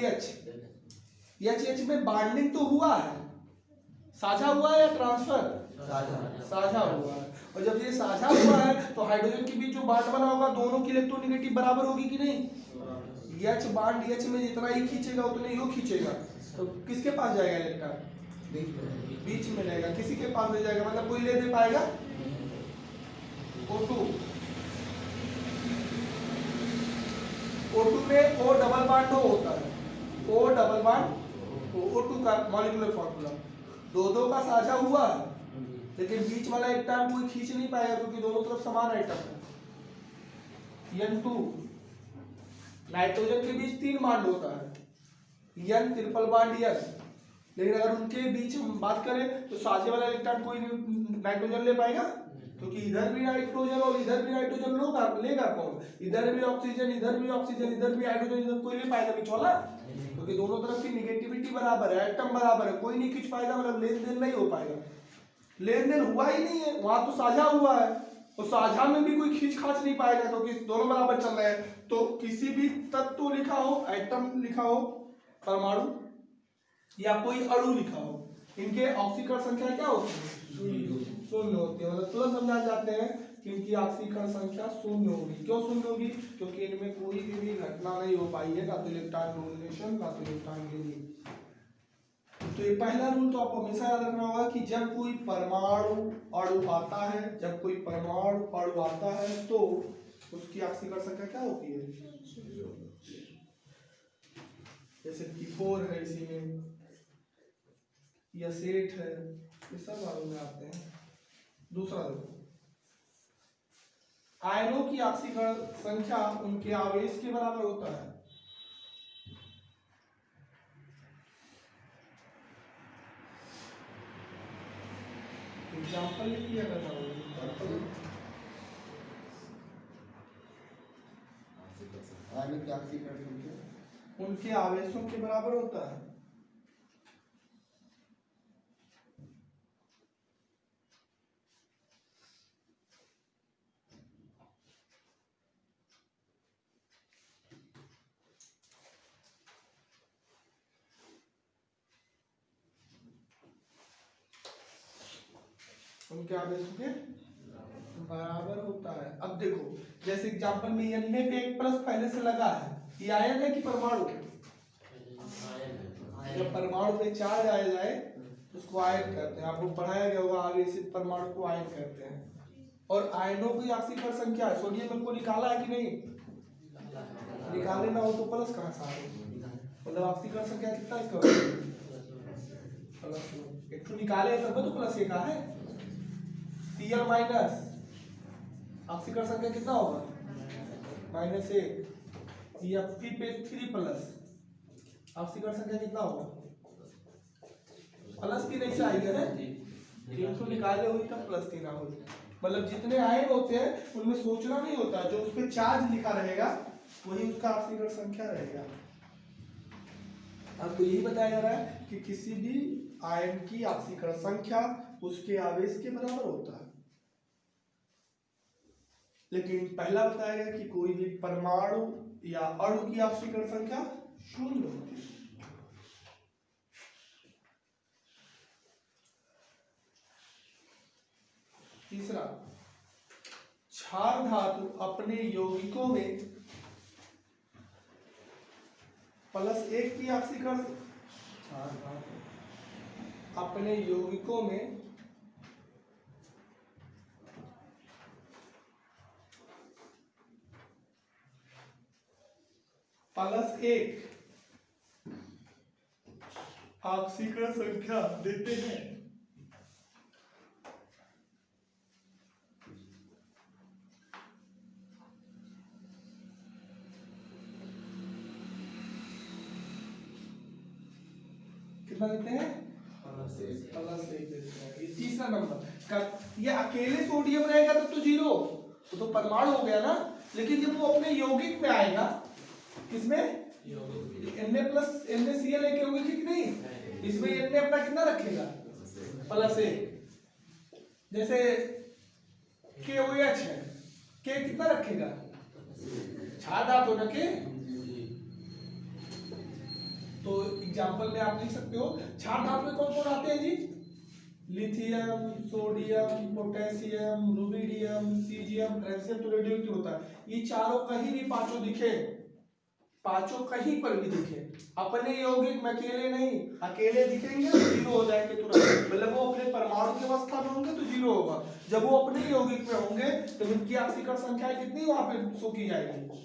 H में बाइंडिंग तो हुआ है, साझा हुआ है या ट्रांसफर? साझा हुआ है। और जब ये साझा हुआ है तो हाइड्रोजन के बीच जो बांड बना होगा दोनों की इलेक्ट्रोनेगेटिव बराबर होगी कि नहीं? H बांड H में जितना ही खींचेगा उतना ही वो खींचेगा, तो किसके पास जाएगा इलेक्ट्रॉन? बीच में रहेगा, किसी के पास ले जाएगा, मतलब कोई ले दे पाएगा? O2 में O डबल बांड होता है, O डबल बांड O2 का मॉलिक्यूलर फॉर्मूला। दो का साझा हुआ है, लेकिन बीच वाला इलेक्ट्रॉन कोई खींच नहीं पाएगा क्योंकि दोनों तरफ समान आइटम है। N2 नाइट्रोजन के बीच 3 बांड होता है, N ट्रिपल बांड N, लेकिन अगर उनके बीच हम बात करें तो साझे वाला इलेक्ट्रॉन कोई नाइट्रोजन ले पाएगा? क्योंकि इधर भी नाइट्रोजन और इधर भी नाइट्रोजन लेगा कौन? इधर भी ऑक्सीजन, इधर भी ऑक्सीजन, इधर भी हाइड्रोजन, इधर कोई ले पाएगा बीच वाला? क्योंकि दोनों तरफ की निगेटिविटी बराबर है, एटम बराबर है, कोई नहीं खींच पाएगा, मतलब लेन देन नहीं हो पाएगा। लेन देन हुआ ही नहीं है, वहां तो साझा हुआ है, तो साझा में भी कोई खींच खाच नहीं पाएगा क्योंकि दोनों बराबर चल रहे हैं। तो किसी भी तत्व लिखा हो, एटम लिखा हो, परमाणु या कोई अणु लिखा हो, इनके ऑक्सीकरण संख्या क्या होती है? शून्य होती है। मतलब तुरंत समझा जाते हैं कि इनकी ऑक्सीकरण संख्या शून्य होगी। क्यों शून्य होगी? क्योंकि इनमें कोई भी घटना नहीं हो पाई है, ना तो इलेक्ट्रॉन डोनेशन ना तो इलेक्ट्रॉन गेनिंग। तो ये पहला रूल तो आपको हमेशा याद रखना होगा कि जब कोई परमाणु अणु आता है, जब कोई परमाणु अणु आता है तो उसकी ऑक्सीकरण संख्या क्या होती है? जैसे P4 है, इसी में या सेठ है, ये सब मालूम में आते हैं। दूसरा देखो, आयनों की ऑक्सीकरण संख्या उनके आवेश के बराबर होता है। एग्जाम्पल लिखिए अगर आयनों की ऑक्सीकरण संख्या उनके आवेशों के बराबर होता है। उनके आवेशों के बराबर होता है। अब देखो, जैसे एग्जांपल में N में एक प्लस पहले से लगा है, ये आयन है कि परमाणु? जब परमाणु पे चार्ज आया जाए उसको आयन कहते हैं। आपको पढ़ाया गया होगा आगे, इसी परमाणु को आयन कहते हैं। और आयनों की ऑक्सीकरण संख्या, सोडियम को निकाला है कि नहीं? निकाले ना हो तो प्लस कहाँ से आ गया? मतलब ऑक्सीकरण संख्या कितना इसका प्लस? एक तो निकाले तब तो प्लस एक है। Cl माइनस ऑक्सीकरण संख्या कितना होगा? -1। Fe पे 3 प्लस ऑक्सीकरण संख्या कितना होगा? प्लस 3 ऐसा आएगा ना, 3 तो निकाले हुई तब +3 ना हो। मतलब जितने आयन होते हैं उनमें सोचना नहीं होता, जो उस पर चार्ज लिखा रहेगा वही उसका ऑक्सीकरण संख्या रहेगा। आपको यही बताया जा रहा है कि किसी भी आयन की ऑक्सीकरण संख्या उसके आवेश के बराबर होता है। लेकिन पहला बताया गया कि कोई भी परमाणु या अणु की ऑक्सीकरण संख्या शून्य होती है। तीसरा, क्षार धातु अपने यौगिकों में +1 की ऑक्सीकरण, अपने यौगिकों में +1 ऑक्सीकरण संख्या देते हैं। कितना देते हैं? प्लस 1 देते हैं। ये तीसरा नंबर। ये अकेले सोडियम रहेगा तब तो जीरो, तो परमाणु हो गया ना। लेकिन जब वो अपने यौगिक में आएगा, किसमें? Na प्लस NaCl एक यौगिक है कि नहीं? इसमें Na अपना कितना रखेगा? प्लस 1। जैसे KOH है, K कितना रखेगा? क्षार धातु ना के। तो एग्जांपल में आप लिख सकते हो क्षार धातु में कौन कौन आते हैं जी? Lithium, sodium, potassium, rubidium, caesium, francium, तो रेडियो एक्टिव होता है। ये चारों कहीं भी पांचों दिखे, पांचों कहीं पर भी दिखे, अपने यौगिक में अकेले नहीं, अकेले दिखेंगे तो जीरो हो जाएंगे तुरंत। मतलब वो अपने परमाणु की अवस्था में होंगे तो जीरो होगा, जब वो अपने यौगिक में होंगे तो उनकी ऑक्सीकरण संख्या कितनी वहां पे शो की जाएगी?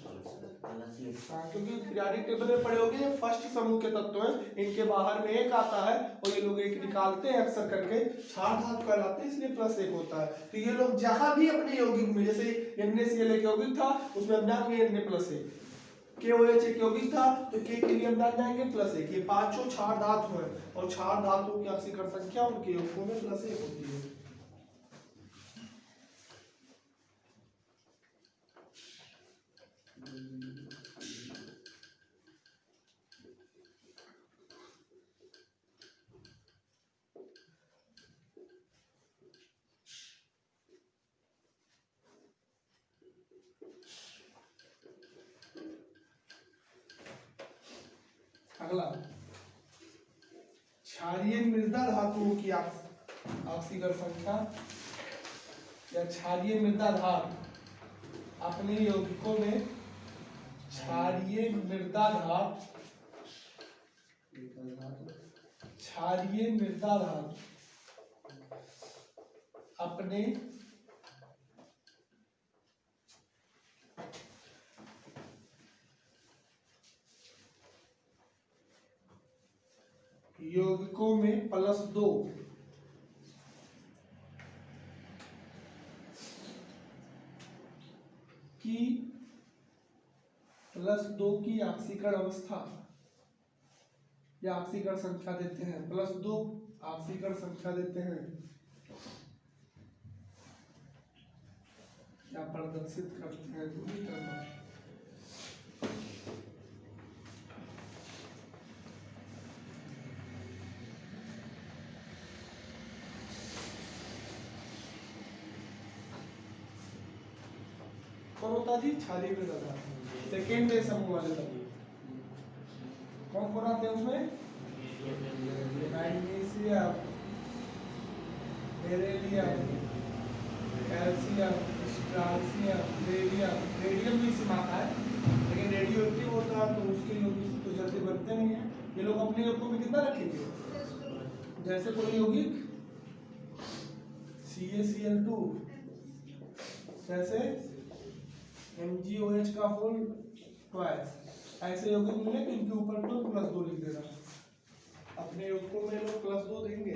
क्योंकि पीरियोडिक टेबल में पढ़े होंगे, फर्स्ट समूह के तत्व हैं, इनके बाहर में एक आता है और ये लोग एक निकालते हैं अक्सर करके, क्षार धातु कहलाते हैं, इसलिए प्लस 1 होता है। तो ये लोग जहां भी अपने यौगिक में, जैसे NaCl एक यौगिक था, उसमें हम जाएंगे Na प्लस 1, KOH एक यौगिक था तो K के लिए हम जाएंगे प्लस 1। ये पांचों क्षार धातु हैं और क्षार धातुओं की ऑक्सीकरण संख्या उनके यौगिकों में प्लस 1 होती है। अगला, क्षारीय मृदा धातुओं की ऑक्सीकरण संख्या या क्षारीय मृदा धातु अपने यौगिकों में, क्षारीय मृदा धातु, क्षारीय मृदा धातु अपने यौगिकों में प्लस 2 की, प्लस 2 की ऑक्सीकरण अवस्था या ऑक्सीकरण संख्या देते हैं, प्लस 2 ऑक्सीकरण संख्या देते हैं या प्रदर्शित करते हैं दूरी करना। कौन होता जी? क्षारीय मृदा धातु। सेकेंड समूह वाले तत्व कौन कौन आते हैं उसमें? Magnesium, beryllium, calcium, strontium, radium. Radium भी इसमें आता है, लेकिन रेडियो एक्टिव होता है तो उसके यौगिक तो जल्दी बनते नहीं है। ये लोग अपने यौगिकों में कितना रखेंगे? जैसे कोई यौगिक CaCl2, जैसे MgOH का फुल ट्वाइस, ऐसे यौगिक मिले तो इनके ऊपर तो प्लस 2 लिख देना। अपने यौगिकों में लोग प्लस 2 देंगे।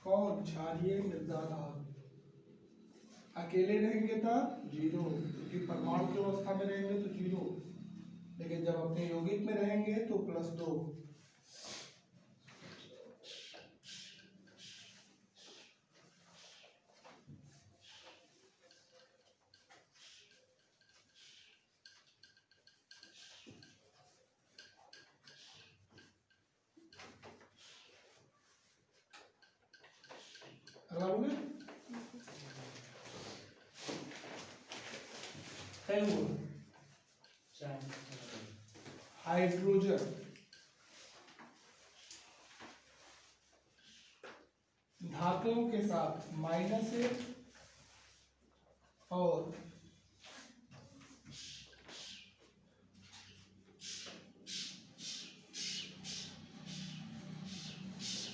कौन? क्षारीय मृदा धातु। अकेले रहेंगे तब जीरो, क्योंकि परमाणु की अवस्था में रहेंगे तो जीरो, लेकिन जब अपने यौगिक में रहेंगे तो प्लस 2। हाइड्रोजन धातुओं के साथ -1 और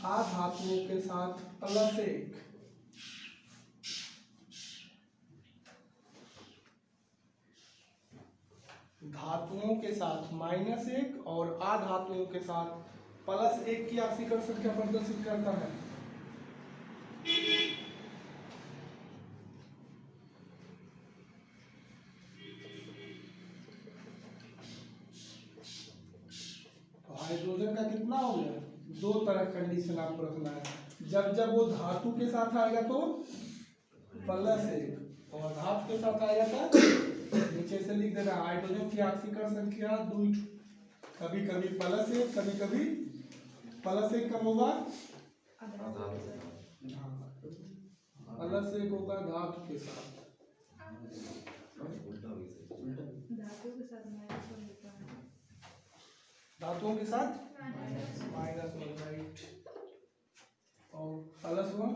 अधातुओं के साथ +1। धातुओं के साथ -1 और अधातुओं के साथ +1 की ऑक्सीकरण संख्या प्रदर्शित करता है। तो हाइड्रोजन का कितना हो गया? दो तरह कंडीशन आपको रखना है। जब जब वो धातु के साथ आएगा तो +1 और धातु के साथ आएगा तो नीचे से लिख देना हाइड्रोजन की ऑक्सीकरण संख्या 2, कभी कभी +1 कभी कभी +1 कब होगा, +1 होगा धातु के साथ। धातुओं के साथ -1 राइट, और +1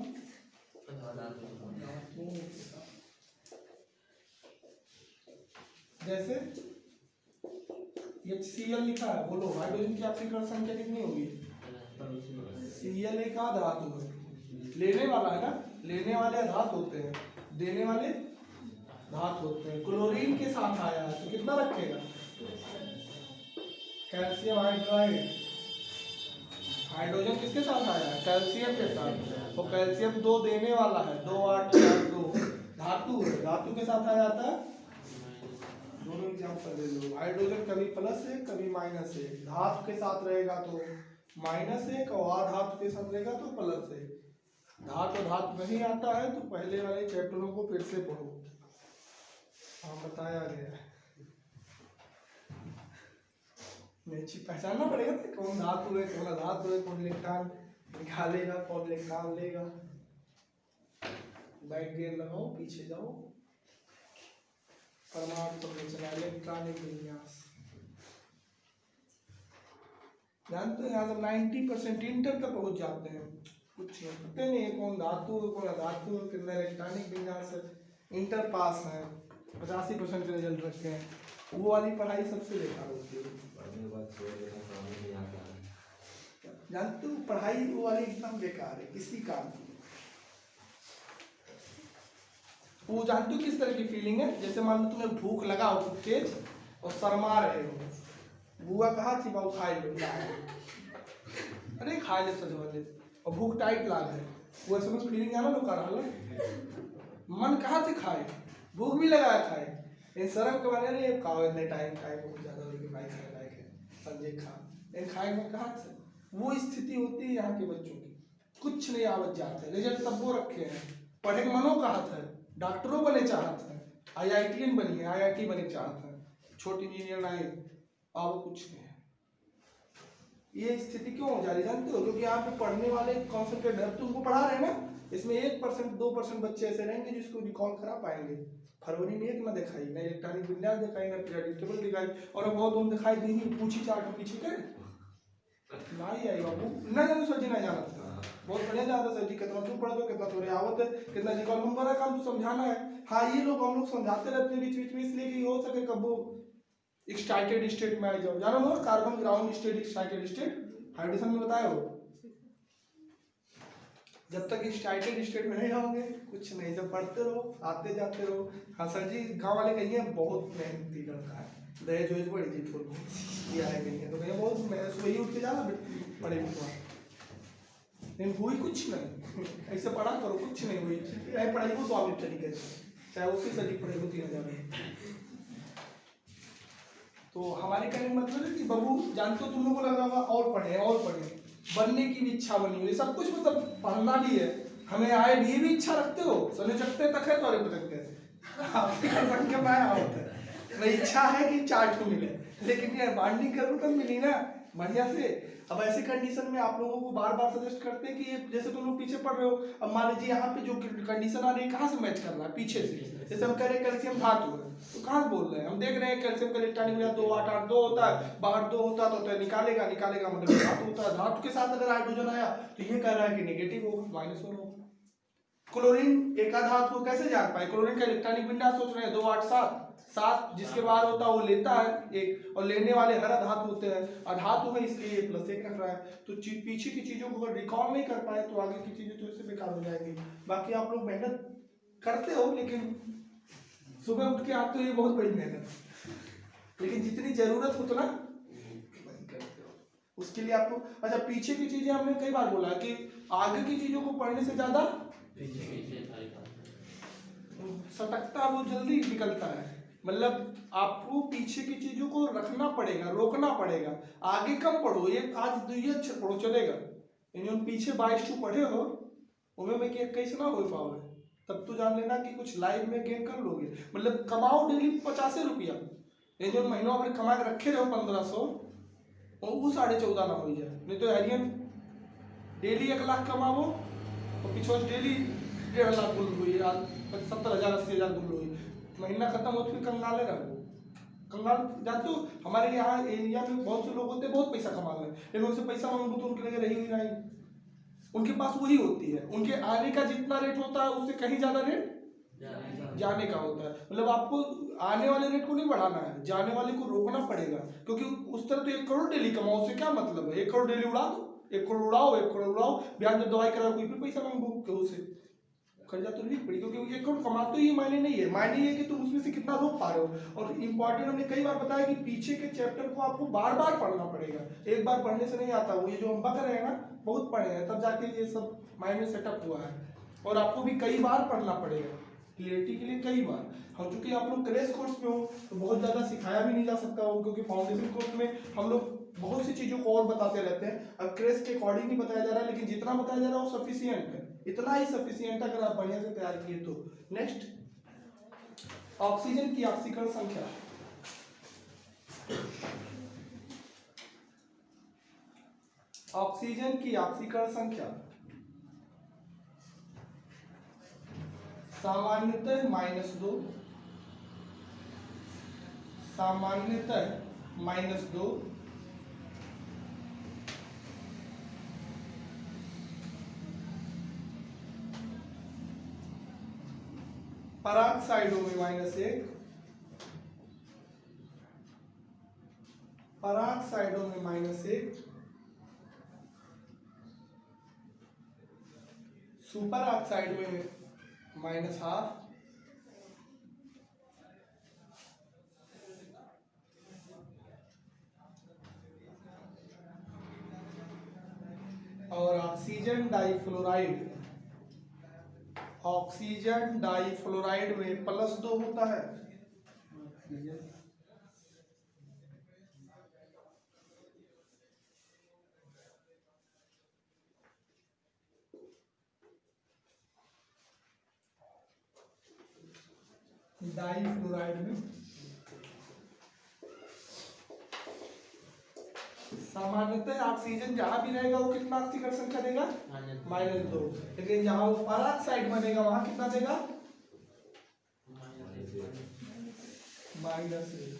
धातुओं के साथ। जैसे HCl लिखा है, बोलो हाइड्रोजन की ऑक्सीकरण संख्या कितनी होगी, Cl एक धातु है, लेने वाला है ना, लेने वाले धातु होते हैं, देने वाले धातु होते हैं। क्लोरीन के साथ आया है तो कितना रखेगा, कैल्शियम हाइड्राइड। हाइड्रोजन किसके साथ आया है, कैल्शियम के साथ, तो कैल्शियम 2 देने वाला है, 2 8 4 2 धातु है, धातु के साथ आ जाता है। दोनों एग्जांपल ले लो, हाइड्रोजन कभी +1 कभी -1, धातु के साथ रहेगा तो -1 और धातु के साथ रहेगा तो +1। धातु नहीं आता है तो पहले वाले चैप्टरों को फिर से पढ़ो, हाँ बताया गया है। पहचानना पड़ेगा ना कौन धातु है कौन अधातु है, कौन इलेक्ट्रॉन निकालेगा कौन इलेक्ट्रॉन लेगा। बैक गेयर लगाओ, पीछे जाओ, परमाणु संरचना इलेक्ट्रॉनिक विन्यास जानते हैं। यहाँ सब 90% इंटर तक पहुंच जाते हैं, कुछ पता नहीं है कौन धातु है कौन अधातु है, कितना इलेक्ट्रॉनिक विन्यास है। इंटर पास है, 85% के रिजल्ट रखे हैं, वो वाली पढ़ाई सबसे बेकार होती है। जानते हो पढ़ाई वो वाली एकदम बेकार है, किसी काम की। वो जानते हो किस तरह की फीलिंग है, जैसे मान लो तुम्हें भूख लगा हो खूब तेज और शर्मा रहे हो, बुआ कहा थी बाबू खाए लो, अरे खा ले सज वाले, और भूख टाइट लाग है, वो ऐसे में फीलिंग आना लो कर रहा मन कहाँ से खाए, भूख भी लगा खाए, इन शर्म के बारे में खाओ, इतने टाइम खाए बहुत ज्यादा भाई खाए लायक है संजय खा, इन खाए में कहाँ से। वो स्थिति होती है यहाँ के बच्चों की, कुछ नहीं आवत जाते, रिजल्ट सब वो रखे हैं, पढ़े मनो कहा था, डॉक्टरों बने चाहत है, IITN बनी है, IIT बने चाहत है, छोटी इंजीनियर आए, अब कुछ नहीं है। ये स्थिति क्यों हो जा रही जानते हो, क्योंकि यहाँ पे पढ़ने वाले कॉन्सेंट्रेट है, तुमको पढ़ा रहे हैं ना, इसमें 1% 2% बच्चे ऐसे रहेंगे जिसको रिकॉल करा पाएंगे। फरवरी में 1 ना दिखाई, ना इलेक्ट्रॉनिक विन्यास दिखाई, ना पीरियोडिक टेबल दिखाई, और अब बहुत दिखाई दी ही पूछी 4 पीछे के नहीं आई बाबू, ना जानो सर जी ना जाना था, बहुत बढ़िया जाता सर जी, कितना तू पढ़ दो कितना थोड़े आवत है, कितना रिकॉल, हमारा काम तो समझाना है। हाँ ये लोग हम लोग समझाते रहते हैं बीच बीच में, इसलिए कि हो सके कब वो एक्साइटेड स्टेट में आ जाओ, जानो ना carbon ground state excited state hydrogen में बताया हो, जब तक एक्साइटेड स्टेट में नहीं आओगे कुछ नहीं, जब पढ़ते रहो आते जाते रहो। हाँ सर जी गांव वाले कहिए बहुत मेहनती लड़का है, दहेज वहेज बड़ी जी छोड़ दिया है कहीं, तो कहिए बहुत वही उठ के जाना पढ़े लिखवा, लेकिन हुई कुछ नहीं ऐसे पढ़ा करो, कुछ नहीं हुई पढ़ाई को स्वाभाविक तरीके से, चाहे वो किस तरीके पढ़ाई को 3000 में। तो हमारे कहने का मतलब है कि बाबू जानते हो तुम लोगों को लग रहा होगा और पढ़े, बनने की भी इच्छा बनी हुई, सब कुछ मतलब पढ़ना भी है, हमें आए भी इच्छा रखते हो, सने चकते तक है तोरे पटकते हैं इच्छा है कि 4 ठो मिले, लेकिन ये बॉन्डिंग करूँ तब मिली ना बढ़िया से। अब ऐसे कंडीशन में आप लोगों को बार बार सजेस्ट करते हैं कि ये जैसे तुम लोग पीछे पढ़ रहे हो, अब मान लीजिए यहाँ पे जो कंडीशन आ रही है कहाँ से मैच कर रहा है, पीछे से, जैसे हम कह रहे हैं कैल्शियम धातु है तो कहाँ से बोल रहे हैं, हम देख रहे हैं कैल्शियम का इलेक्ट्रॉनिक विन्यास 2 8 8 2 होता है, बाहर 2 होता है तो निकालेगा मतलब धातु होता है, धातु के साथ अगर हाइड्रोजन आया तो ये कह रहा है कि नेगेटिव होगा, -1 होगा। क्लोरीन एक धातु को कैसे जान पाए, क्लोरीन का इलेक्ट्रॉनिक विन्यास सोच रहे हैं 2 8 7 जिसके बाद होता है वो लेता है एक, और लेने वाले हर धातु होते हैं, अधातु है इसलिए +1 रख रहा है। तो पीछे की चीजों को अगर रिकॉल नहीं कर पाए तो आगे की चीजें तो इससे बेकार हो जाएगी। बाकी आप लोग मेहनत करते हो, लेकिन सुबह उठ के आप तो ये बहुत बड़ी मेहनत, लेकिन जितनी जरूरत उतना नहीं करते हो, उसके लिए आपको अच्छा पीछे की चीजें हमने कई बार बोला कि आगे की चीजों को पढ़ने से ज्यादा सटकता वो जल्दी निकलता है, मतलब आपको पीछे की चीजों को रखना पड़ेगा, रोकना पड़ेगा, आगे कम पढ़ो, ये आज 2 अक्षर पढ़ो चलेगा, इन पीछे 22 पढ़े हो उनमें में कि कैसे ना हो पाओगे, तब तो जान लेना कि कुछ लाइफ में गेन कर लोगे। मतलब कमाओ डेली 50 रुपया, ये जो महीनों अपने कमा के रखे रहो 1500 और वो 14.5 ना हो जाए। नहीं तो एरियन डेली 1 लाख कमाओ और पिछो डेली 1.5 लाख गुल हुई, 70,000 80,000 गुल हुई, महीना खत्म हो तो फिर कंगाले रहो। कंगाल जाते हो, हमारे यहाँ एरिया में बहुत से लोग होते हैं बहुत पैसा कमा रहे हैं, लेकिन उनसे पैसा मांगो तो उनके लिए रही हुई नहीं, उनके पास वही होती है, उनके आने का जितना रेट होता है उससे कहीं ज्यादा रेट जाने का होता है। मतलब आपको आने वाले रेट को नहीं बढ़ाना है, जाने वाले को रोकना पड़ेगा, क्योंकि उस तरह तो 1 करोड़ डेली कमाओ उससे क्या मतलब है। 1 करोड़ डेली उड़ा दो, 1 करोड़ उड़ाओ, 1 करोड़ उड़ाओ, ब्याज में दवाई कराओ, कोई भी पैसा मांगो क्यों से कर्जा तो नहीं पड़ी, क्योंकि 1 करोड़ कमाते ही मायने नहीं है, मायने ये कि तुम उसमें से कितना रोक पा रहे हो। और इंपॉर्टेंट हमने कई बार बताया कि पीछे के चैप्टर को आपको बार बार पढ़ना पड़ेगा, एक बार पढ़ने से नहीं आता। वो ये जो हम बक रहे हैं ना बहुत पढ़े हैं तब जाके ये सब माइंड में सेटअप हुआ है, और आपको भी कई बार पढ़ना पड़ेगा क्लियरिटी के लिए, कई बार। हम चूंकि आप लोग क्रैश कोर्स में हो तो बहुत ज्यादा सिखाया भी नहीं जा सकता हो, क्योंकि फाउंडेशन कोर्स में हम लोग बहुत सी चीजों को और बताते रहते हैं। अब क्रैश के अकॉर्डिंग ही बताया जा रहा है, लेकिन जितना बताया जा रहा है वो सफिशियंट है, इतना ही सफिशियंट है अगर आप बढ़िया से तैयार किए तो। नेक्स्ट, ऑक्सीजन की ऑक्सीकरण संख्या। ऑक्सीजन की ऑक्सीकरण संख्या सामान्यतः -2, सामान्यतः -2, पराक्साइडों में -1, पराक्साइडों में -1, सुपर ऑक्साइड में -12, और ऑक्सीजन डाइफ्लोराइड, ऑक्सीजन डाइफ्लोराइड में +2 होता है। डाइफ्लोराइड में सामान्यतः ऑक्सीजन जहां भी रहेगा वो कितना ऑक्सीकरण संख्या देगा -2, लेकिन जहां वो पराक्साइड बनेगा वहां कितना देगा -1।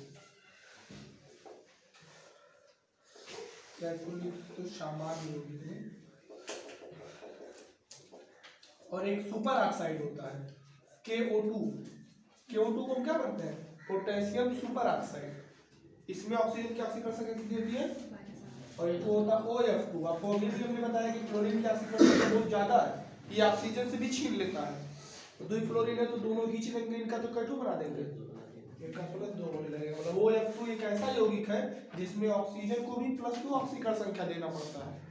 कैलकुलेट तो सामान्य होगी। और एक सुपर ऑक्साइड होता है KO2, KO2 को हम क्या करते हैं पोटेशियम सुपर ऑक्साइड, इसमें ऑक्सीजन की ऑक्सीकरण संख्या कितनी होती है, और एक होता है OF2। आपको अभी भी हमने बताया कि क्लोरीन की ऑक्सीकरण संख्या बहुत ज्यादा है, ये ऑक्सीजन से भी छीन लेता है, तो 2 फ्लोरीन है तो दोनों खींच लेंगे, इनका तो कटु बना देंगे, इनका +2 होने लगेगा। मतलब OF2 एक ऐसा यौगिक है जिसमें ऑक्सीजन को भी +2 ऑक्सीकरण संख्या देना पड़ता है।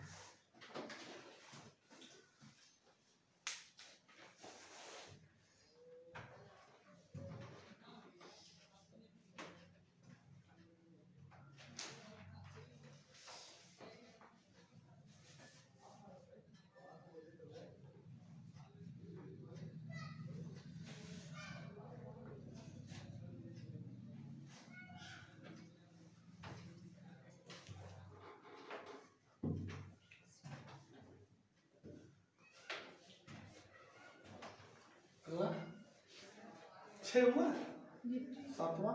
छह हुआ, सातवां,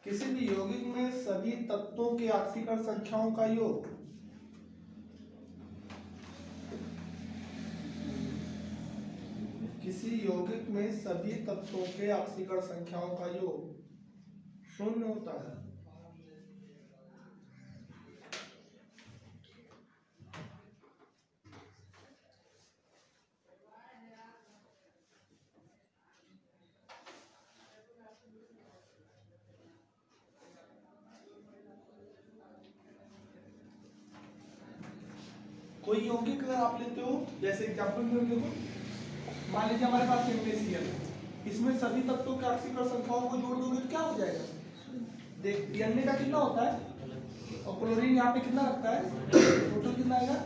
किसी भी यौगिक में सभी तत्वों के ऑक्सीकरण संख्याओं का योग, किसी यौगिक में सभी तत्वों के ऑक्सीकरण संख्याओं का योग 0 होता है। कोई यौगिक अगर आप लेते हो, जैसे एग्जाम्पल में देखो, मान लीजिए हमारे पास NaCl, इसमें सभी तत्वों के ऑक्सीकरण संख्याओं को जोड़ दोगे तो क्या हो जाएगा, देख Na का कितना होता है और क्लोरीन यहाँ पे कितना रखता है, टोटल कितना आएगा।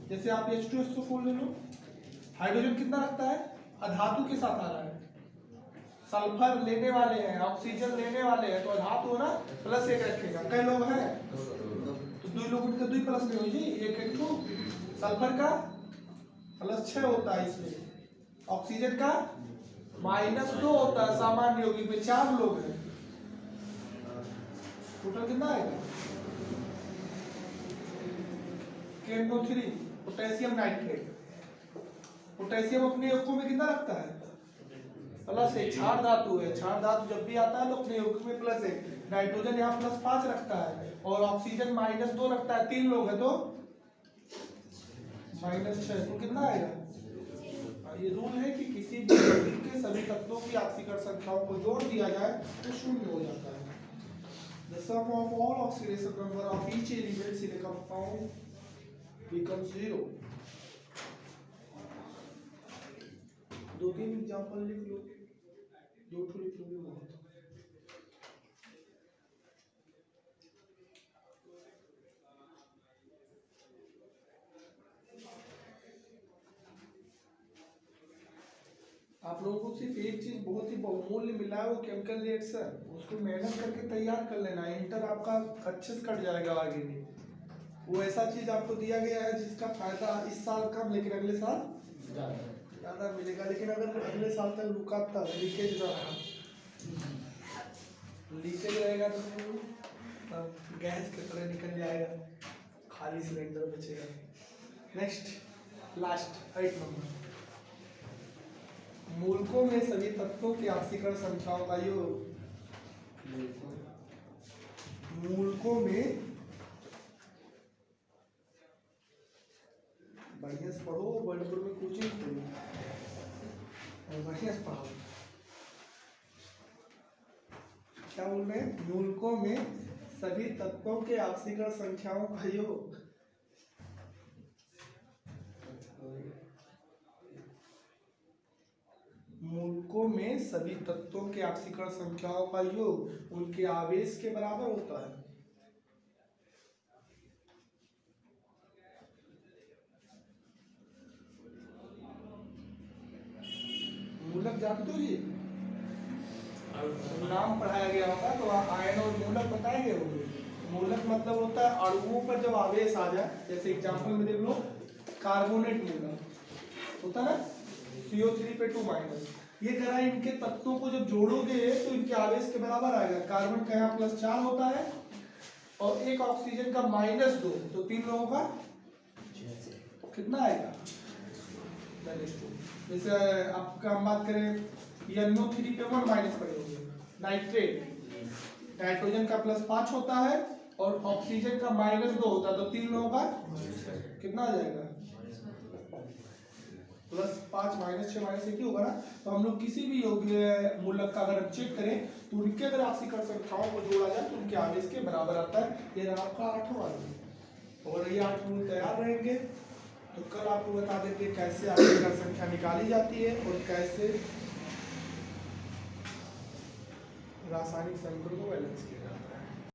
जैसे आप H2SO4 ले लो, हाइड्रोजन कितना रखता है, अधातु के साथ आ रहा है, सल्फर लेने वाले हैं, ऑक्सीजन लेने वाले हैं, तो अधातु ना +1 रखेगा। कई लोग हैं तो 2 लोगों का 2 प्लस में हो जी, एक सल्फर का +6 होता है इसमें, ऑक्सीजन का -2 होता है, सामान्य यौगिक में 4 लोग हैं, टोटल कितना आएगा। KNO3 पोटेशियम नाइट्रेट, पोटेशियम अपने यौगिकों में कितना रखता है, +1, क्षार धातु है, क्षार धातु जब भी आता है तो अपने यौगिक में +1, नाइट्रोजन यहाँ +5 रखता है और ऑक्सीजन -2 रखता है, 3 लोग हैं तो -6, तो कितना आएगा। ये रूल है कि किसी भी यौगिक के सभी तत्वों की ऑक्सीकरण संख्याओं को जोड़ दिया जाए तो 0 हो जाता है। The sum of all oxidation number of each element in a compound becomes 0. 2-3 example लिख लो, 2 ठो लिख लोगे बहुत। आप लोगों को सिर्फ एक चीज बहुत ही बहुमूल्य मिला है, वो केमिकल रिएक्शन, उसको मेहनत करके तैयार कर लेना है, इंटर आपका अच्छे से कट जाएगा आगे भी। वो ऐसा चीज आपको दिया गया है जिसका फायदा इस साल कम लेकिन अगले साल ज्यादा मिलेगा। लेकिन अगर अगले साल तक रुका तब लीकेज रहा, लीकेज रहेगा तो गैस की तरह निकल जाएगा, खाली सिलेंडर बचेगा। नेक्स्ट लास्ट 8 नंबर, मूलकों में सभी तत्वों की ऑक्सीकरण संख्याओं का योग। मूलकों में बढ़िया से पढ़ो, वर्ल्ड में कोचिंग खोलो और बढ़िया से पढ़ो। क्या बोल रहे हैं, मूलकों में सभी तत्वों के ऑक्सीकरण संख्याओं का योग। मूलकों में सभी तत्वों के ऑक्सीकरण संख्याओं का योग उनके आवेश के बराबर होता है। मूलक जानते हो जी, नाम पढ़ाया गया होगा तो आयन और मूलक बताएंगे होंगे। मूलक मतलब होता है अणुओं पर जब आवेश आ जाए, जैसे एग्जांपल में देख लो, कार्बोनेट मूलक होता है ना, CO3 पे 2-, ये कह रहा है इनके तत्वों को जब जोड़ोगे तो इनके आवेश के बराबर आएगा। कार्बन का यहाँ +4 होता है और एक ऑक्सीजन का -2, तो 3 लोगों का कितना आएगा। जैसे आपका हम बात करें NO3 पे 1- पड़े होंगे, नाइट्रेट, नाइट्रोजन का +5 होता है और ऑक्सीजन का -2 होता है, तो 3 लोगों का कितना आ जाएगा, +5 -6 -1 ही होगा ना। तो हम लोग किसी भी योग्य मूलक का अगर चेक करें तो उनके अगर ऑक्सीकरण संख्याओं को जोड़ा जाए तो उनके आवेश के बराबर आता है। ये रहा आपका 8वां रूल, और ये 8 रूल तैयार रहेंगे तो कल आपको बता देंगे कैसे ऑक्सीकरण संख्या निकाली जाती है और कैसे रासायनिक समीकरण को बैलेंस किया जाता है।